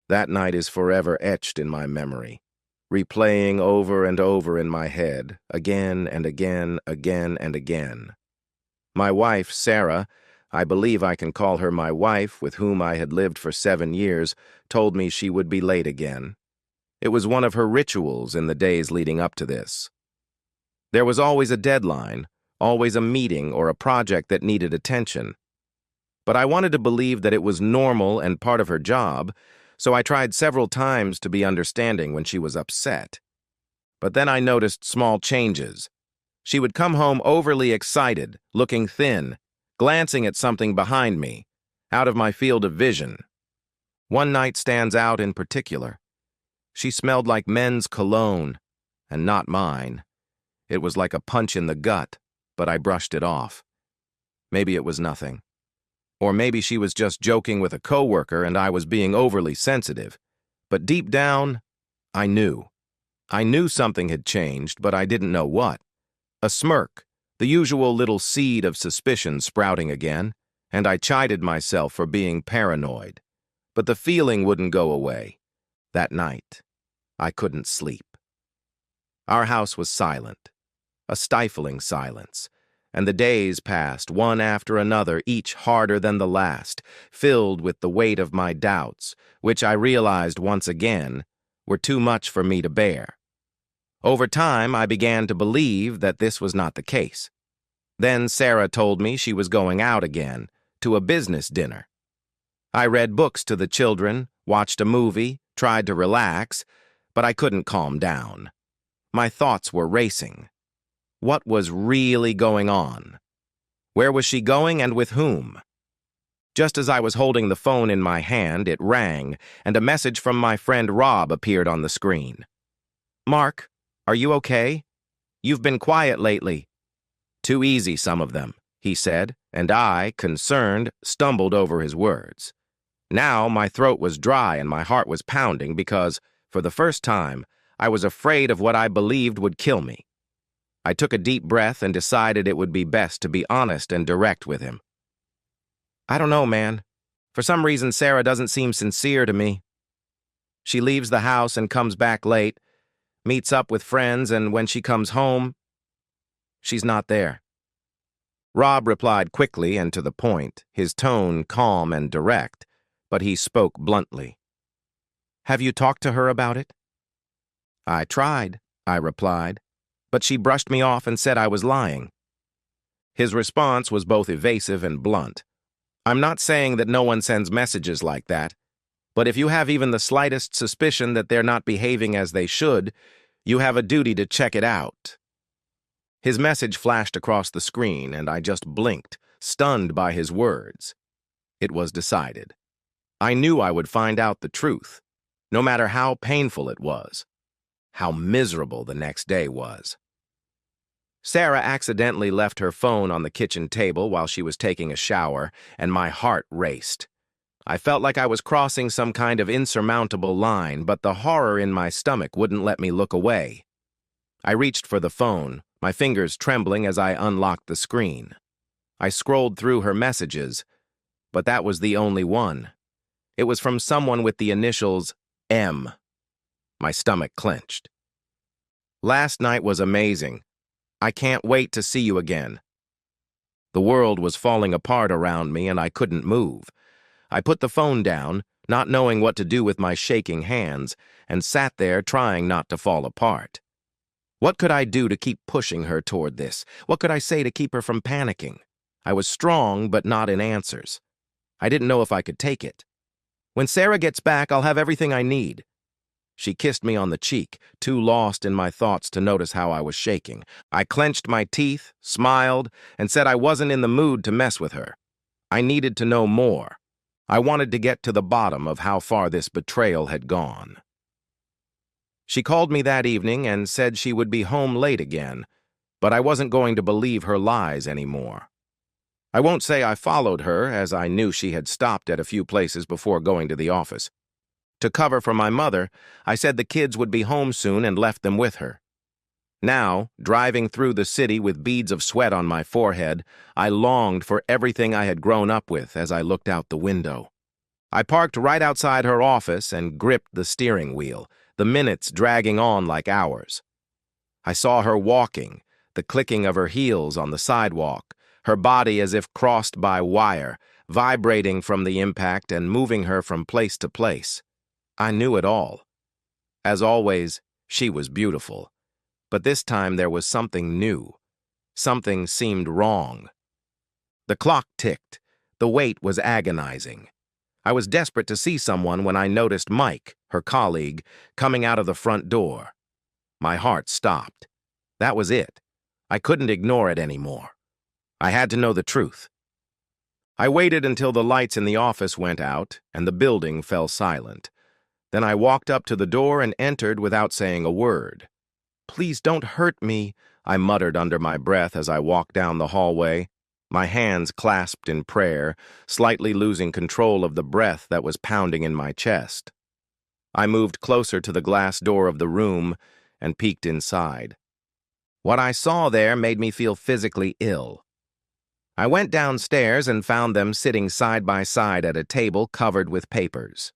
That night is forever etched in my memory, replaying over and over in my head, again and again, again and again. My wife, Sarah, I believe I can call her my wife, with whom I had lived for 7 years, told me she would be late again. It was one of her rituals in the days leading up to this. There was always a deadline, always a meeting or a project that needed attention. But I wanted to believe that it was normal and part of her job, so I tried several times to be understanding when she was upset. But then I noticed small changes. She would come home overly excited, looking thin, glancing at something behind me, out of my field of vision. One night stands out in particular. She smelled like men's cologne, and not mine. It was like a punch in the gut, but I brushed it off. Maybe it was nothing. Or maybe she was just joking with a coworker and I was being overly sensitive. But deep down, I knew. I knew something had changed, but I didn't know what. A smirk, the usual little seed of suspicion sprouting again, and I chided myself for being paranoid. But the feeling wouldn't go away. That night, I couldn't sleep. Our house was silent, a stifling silence, and the days passed, one after another, each harder than the last, filled with the weight of my doubts, which I realized once again were too much for me to bear. Over time, I began to believe that this was not the case. Then Sarah told me she was going out again, to a business dinner. I read books to the children, watched a movie, tried to relax, but I couldn't calm down. My thoughts were racing. What was really going on? Where was she going and with whom? Just as I was holding the phone in my hand, it rang, and a message from my friend Rob appeared on the screen. "Mark, are you okay? You've been quiet lately." "Too easy, some of them," he said, and I, concerned, stumbled over his words. Now my throat was dry and my heart was pounding because, for the first time, I was afraid of what I believed would kill me. I took a deep breath and decided it would be best to be honest and direct with him. "I don't know, man. For some reason, Sarah doesn't seem sincere to me. She leaves the house and comes back late, meets up with friends, and when she comes home, she's not there." Rob replied quickly and to the point, his tone calm and direct, but he spoke bluntly. "Have you talked to her about it?" "I tried," I replied, but she brushed me off and said I was lying. His response was both evasive and blunt. I'm not saying that no one sends messages like that, but if you have even the slightest suspicion that they're not behaving as they should, you have a duty to check it out. His message flashed across the screen, and I just blinked, stunned by his words. It was decided. I knew I would find out the truth, no matter how painful it was, how miserable the next day was. Sarah accidentally left her phone on the kitchen table while she was taking a shower, and my heart raced. I felt like I was crossing some kind of insurmountable line, but the horror in my stomach wouldn't let me look away. I reached for the phone, my fingers trembling as I unlocked the screen. I scrolled through her messages, but that was the only one. It was from someone with the initials M. My stomach clenched. "Last night was amazing. I can't wait to see you again." The world was falling apart around me and I couldn't move. I put the phone down, not knowing what to do with my shaking hands, and sat there trying not to fall apart. What could I do to keep pushing her toward this? What could I say to keep her from panicking? I was strong, but not in answers. I didn't know if I could take it. "When Sarah gets back, I'll have everything I need." She kissed me on the cheek, too lost in my thoughts to notice how I was shaking. I clenched my teeth, smiled, and said I wasn't in the mood to mess with her. I needed to know more. I wanted to get to the bottom of how far this betrayal had gone. She called me that evening and said she would be home late again, but I wasn't going to believe her lies anymore. I won't say I followed her, as I knew she had stopped at a few places before going to the office. To cover for my mother, I said the kids would be home soon and left them with her. Now, driving through the city with beads of sweat on my forehead, I longed for everything I had grown up with as I looked out the window. I parked right outside her office and gripped the steering wheel, the minutes dragging on like hours. I saw her walking, the clicking of her heels on the sidewalk, her body as if crossed by wire, vibrating from the impact and moving her from place to place. I knew it all. As always, she was beautiful. But this time there was something new. Something seemed wrong. The clock ticked. The wait was agonizing. I was desperate to see someone when I noticed Mike, her colleague, coming out of the front door. My heart stopped. That was it. I couldn't ignore it anymore. I had to know the truth. I waited until the lights in the office went out and the building fell silent. Then I walked up to the door and entered without saying a word. "Please don't hurt me," I muttered under my breath as I walked down the hallway, my hands clasped in prayer, slightly losing control of the breath that was pounding in my chest. I moved closer to the glass door of the room and peeked inside. What I saw there made me feel physically ill. I went downstairs and found them sitting side by side at a table covered with papers.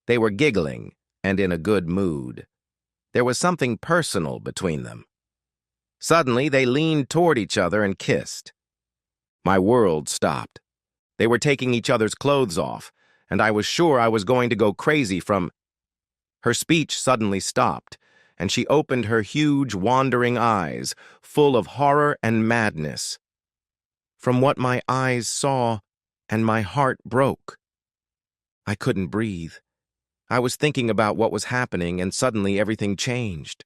They were giggling and in a good mood. There was something personal between them. Suddenly, they leaned toward each other and kissed. My world stopped. They were taking each other's clothes off, and I was sure I was going to go crazy from... Her speech suddenly stopped, and she opened her huge, wandering eyes, full of horror and madness. From what my eyes saw, and my heart broke. I couldn't breathe. I was thinking about what was happening, and suddenly everything changed.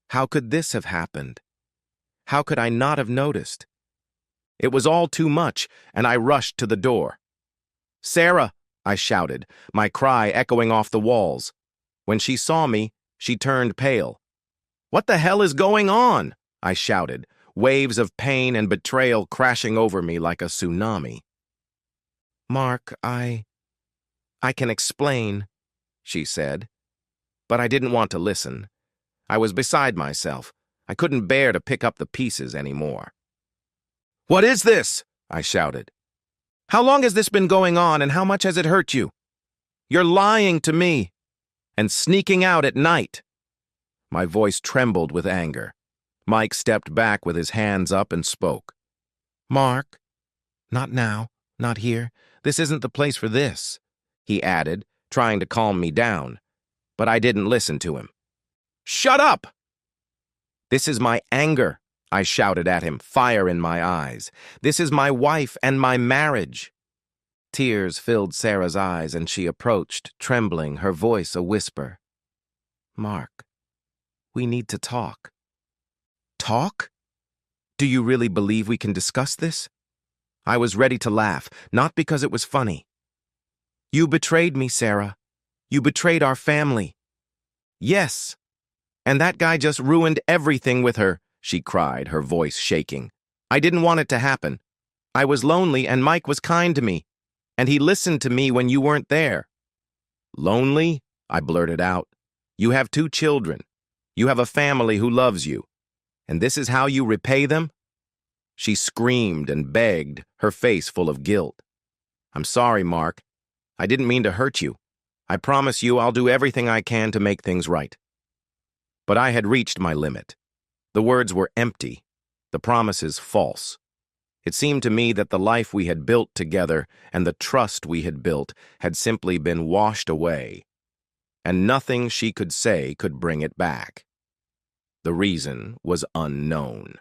How could this have happened? How could I not have noticed? It was all too much, and I rushed to the door. "Sarah!" I shouted, my cry echoing off the walls. When she saw me, she turned pale. "What the hell is going on?" I shouted, waves of pain and betrayal crashing over me like a tsunami. "Mark, I can explain," she said. But I didn't want to listen. I was beside myself. I couldn't bear to pick up the pieces anymore. "What is this?" I shouted. "How long has this been going on, and how much has it hurt you? You're lying to me and sneaking out at night." My voice trembled with anger. Mike stepped back with his hands up and spoke. "Mark, not now, not here. This isn't the place for this," he added, trying to calm me down. But I didn't listen to him. "Shut up!" "This is my anger," I shouted at him, fire in my eyes. "This is my wife and my marriage." Tears filled Sarah's eyes, and she approached, trembling, her voice a whisper. "Mark, we need to talk." "Talk? Do you really believe we can discuss this?" I was ready to laugh, not because it was funny. "You betrayed me, Sarah. You betrayed our family." "Yes. And that guy just ruined everything with her," she cried, her voice shaking. "I didn't want it to happen. I was lonely, and Mike was kind to me, and he listened to me when you weren't there." "Lonely?" I blurted out. "You have 2 children. You have a family who loves you. And this is how you repay them?" She screamed and begged, her face full of guilt. "I'm sorry, Mark. I didn't mean to hurt you. I promise you I'll do everything I can to make things right." But I had reached my limit. The words were empty, the promises false. It seemed to me that the life we had built together and the trust we had built had simply been washed away, and nothing she could say could bring it back. The reason was unknown.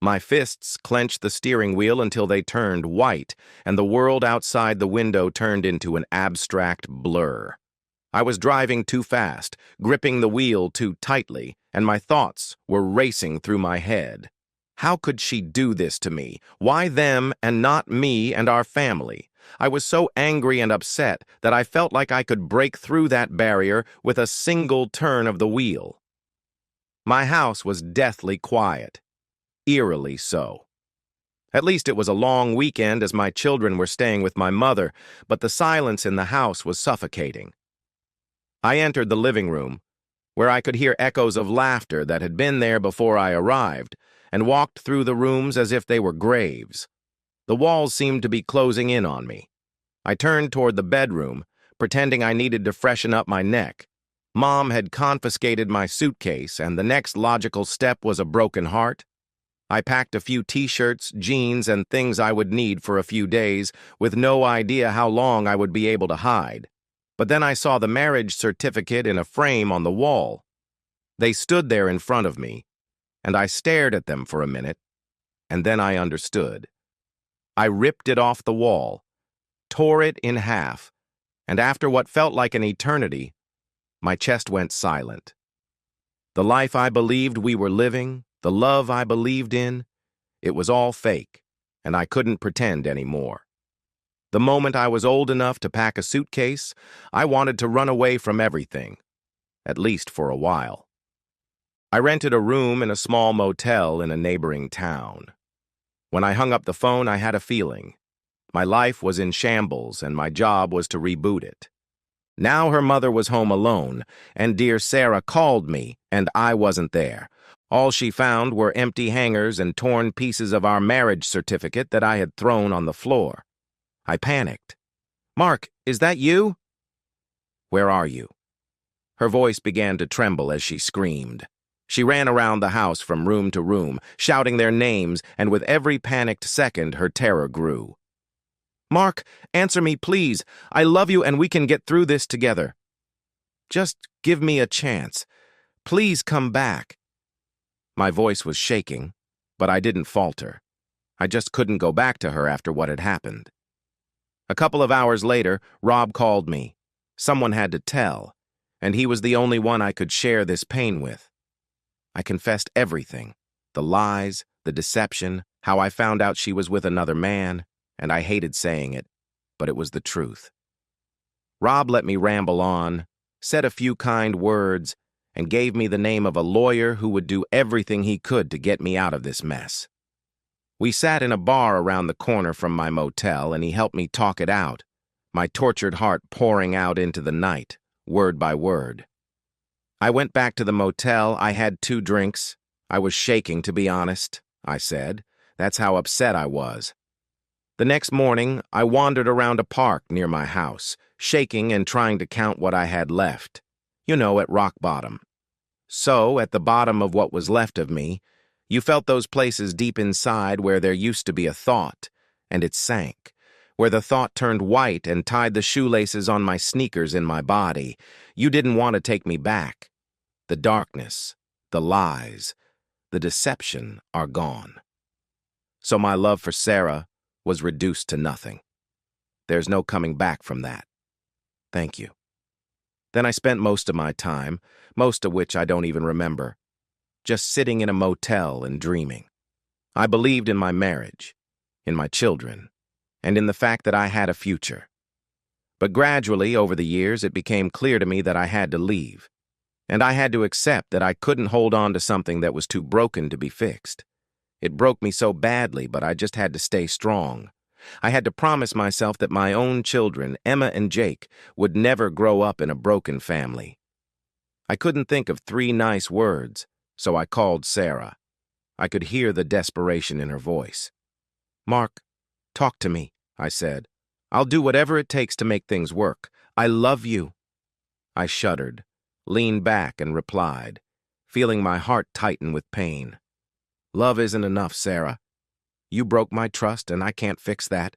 My fists clenched the steering wheel until they turned white, and the world outside the window turned into an abstract blur. I was driving too fast, gripping the wheel too tightly, and my thoughts were racing through my head. How could she do this to me? Why them and not me and our family? I was so angry and upset that I felt like I could break through that barrier with a single turn of the wheel. My house was deathly quiet, eerily so. At least it was a long weekend as my children were staying with my mother, but the silence in the house was suffocating. I entered the living room, where I could hear echoes of laughter that had been there before I arrived, and walked through the rooms as if they were graves. The walls seemed to be closing in on me. I turned toward the bedroom, pretending I needed to freshen up my neck. Mom had confiscated my suitcase, and the next logical step was a broken heart. I packed a few t-shirts, jeans, and things I would need for a few days, with no idea how long I would be able to hide. But then I saw the marriage certificate in a frame on the wall. They stood there in front of me, and I stared at them for a minute, and then I understood. I ripped it off the wall, tore it in half, and after what felt like an eternity, my chest went silent. The life I believed we were living, the love I believed in, it was all fake, and I couldn't pretend anymore. The moment I was old enough to pack a suitcase, I wanted to run away from everything, at least for a while. I rented a room in a small motel in a neighboring town. When I hung up the phone, I had a feeling. My life was in shambles, and my job was to reboot it. Now her mother was home alone, and dear Sarah called me, and I wasn't there. All she found were empty hangers and torn pieces of our marriage certificate that I had thrown on the floor. I panicked. "Mark, is that you?" "Where are you?" Her voice began to tremble as she screamed. She ran around the house from room to room, shouting their names, and with every panicked second, her terror grew. "Mark, answer me, please. I love you and we can get through this together. Just give me a chance. Please come back." My voice was shaking, but I didn't falter. I just couldn't go back to her after what had happened. A couple of hours later, Rob called me. Someone had to tell, and he was the only one I could share this pain with. I confessed everything, the lies, the deception, how I found out she was with another man, and I hated saying it, but it was the truth. Rob let me ramble on, said a few kind words, and gave me the name of a lawyer who would do everything he could to get me out of this mess. We sat in a bar around the corner from my motel, and he helped me talk it out, my tortured heart pouring out into the night, word by word. I went back to the motel. I had 2 drinks. I was shaking, to be honest, I said. That's how upset I was. The next morning, I wandered around a park near my house, shaking and trying to count what I had left. You know, at rock bottom. So, at the bottom of what was left of me, you felt those places deep inside where there used to be a thought, and it sank, where the thought turned white and tied the shoelaces on my sneakers in my body. You didn't want to take me back. The darkness, the lies, the deception are gone. So my love for Sarah was reduced to nothing. There's no coming back from that. Thank you. Then I spent most of my time, most of which I don't even remember, just sitting in a motel and dreaming. I believed in my marriage, in my children, and in the fact that I had a future. But gradually, over the years, it became clear to me that I had to leave, and I had to accept that I couldn't hold on to something that was too broken to be fixed. It broke me so badly, but I just had to stay strong. I had to promise myself that my own children, Emma and Jake, would never grow up in a broken family. I couldn't think of 3 nice words, so I called Sarah. I could hear the desperation in her voice. "Mark, talk to me," I said. "I'll do whatever it takes to make things work. I love you." I shuddered, leaned back, and replied, feeling my heart tighten with pain. "Love isn't enough, Sarah. You broke my trust, and I can't fix that."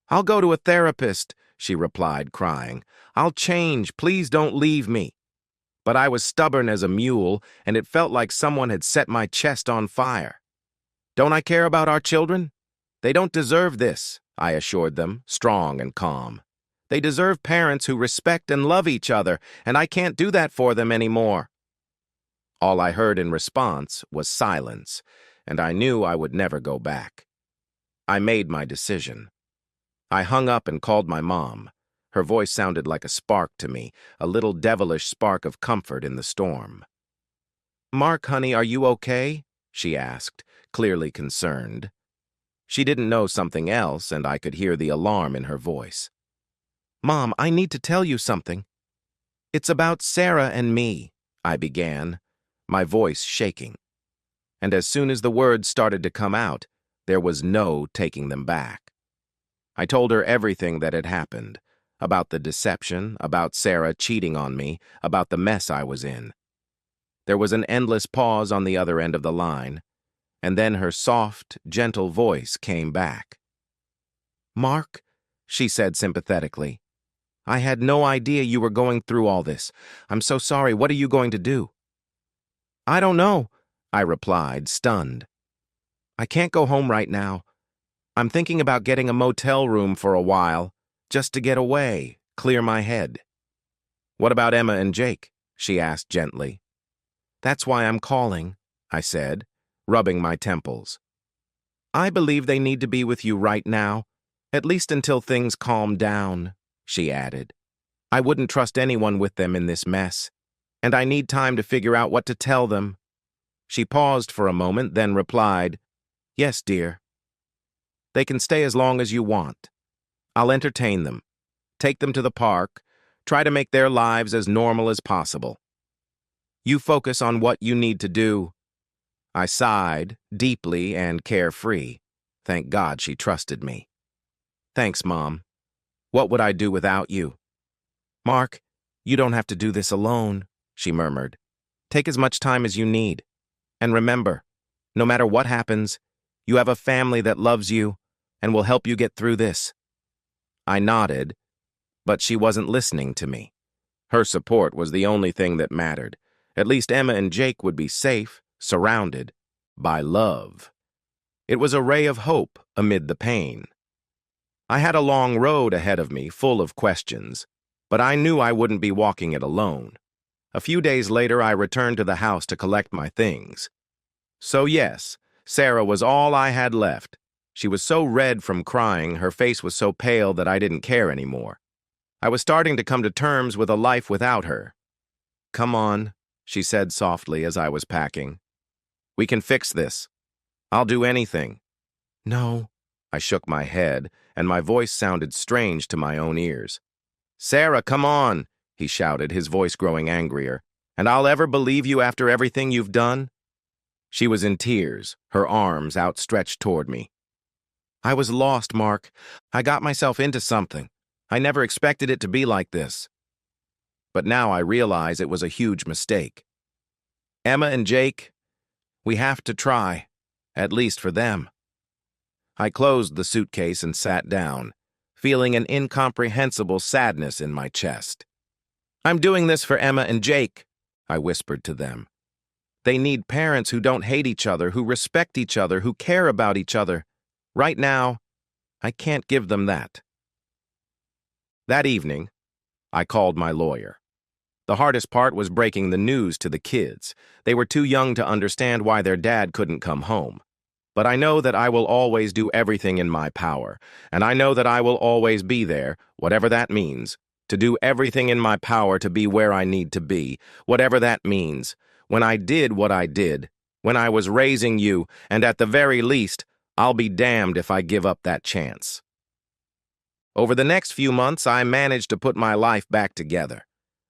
"I'll go to a therapist," she replied, crying. "I'll change. Please don't leave me." But I was stubborn as a mule, and it felt like someone had set my chest on fire. "Don't I care about our children? They don't deserve this," I assured them, strong and calm. "They deserve parents who respect and love each other, and I can't do that for them anymore." All I heard in response was silence, and I knew I would never go back. I made my decision. I hung up and called my mom. Her voice sounded like a spark to me, a little devilish spark of comfort in the storm. "Mark, honey, are you okay?" she asked, clearly concerned. She didn't know something else, and I could hear the alarm in her voice. "Mom, I need to tell you something." "It's about Sarah and me," I began, my voice shaking. And as soon as the words started to come out, there was no taking them back. I told her everything that had happened, about the deception, about Sarah cheating on me, about the mess I was in. There was an endless pause on the other end of the line, and then her soft, gentle voice came back. "Mark," she said sympathetically, "I had no idea you were going through all this. I'm so sorry. What are you going to do?" "I don't know," I replied, stunned. "I can't go home right now. I'm thinking about getting a motel room for a while, just to get away, clear my head." "What about Emma and Jake?" she asked gently. "That's why I'm calling," I said, rubbing my temples. "I believe they need to be with you right now, at least until things calm down," she added. "I wouldn't trust anyone with them in this mess, and I need time to figure out what to tell them." She paused for a moment, then replied, "Yes, dear. They can stay as long as you want. I'll entertain them, take them to the park, try to make their lives as normal as possible. You focus on what you need to do." I sighed, deeply and carefree. Thank God she trusted me. "Thanks, Mom. What would I do without you?" "Mark, you don't have to do this alone," she murmured. "Take as much time as you need. And remember, no matter what happens, you have a family that loves you and will help you get through this." I nodded, but she wasn't listening to me. Her support was the only thing that mattered. At least Emma and Jake would be safe, surrounded by love. It was a ray of hope amid the pain. I had a long road ahead of me, full of questions, but I knew I wouldn't be walking it alone. A few days later, I returned to the house to collect my things. So yes, Sarah was all I had left. She was so red from crying, her face was so pale that I didn't care anymore. I was starting to come to terms with a life without her. "Come on," she said softly as I was packing. "We can fix this. I'll do anything." "No." I shook my head, and my voice sounded strange to my own ears. "Sarah, come on," he shouted, his voice growing angrier. "And I'll ever believe you after everything you've done?" She was in tears, her arms outstretched toward me. "I was lost, Mark. I got myself into something. I never expected it to be like this. But now I realize it was a huge mistake. Emma and Jake, we have to try, at least for them." I closed the suitcase and sat down, feeling an incomprehensible sadness in my chest. "I'm doing this for Emma and Jake," I whispered to them. "They need parents who don't hate each other, who respect each other, who care about each other. Right now, I can't give them that." That evening, I called my lawyer. The hardest part was breaking the news to the kids. They were too young to understand why their dad couldn't come home. But I know that I will always do everything in my power, and I know that I will always be there, whatever that means, to do everything in my power to be where I need to be, whatever that means. When I did what I did, when I was raising you, and at the very least, I'll be damned if I give up that chance. Over the next few months, I managed to put my life back together.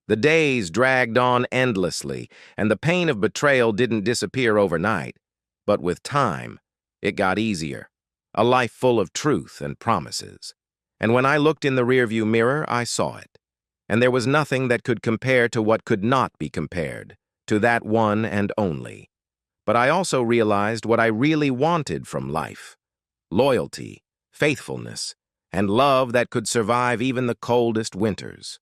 The days dragged on endlessly, and the pain of betrayal didn't disappear overnight. But with time, it got easier. A life full of truth and promises. And when I looked in the rearview mirror, I saw it. And there was nothing that could compare to what could not be compared, to that one and only. But I also realized what I really wanted from life: loyalty, faithfulness, and love that could survive even the coldest winters.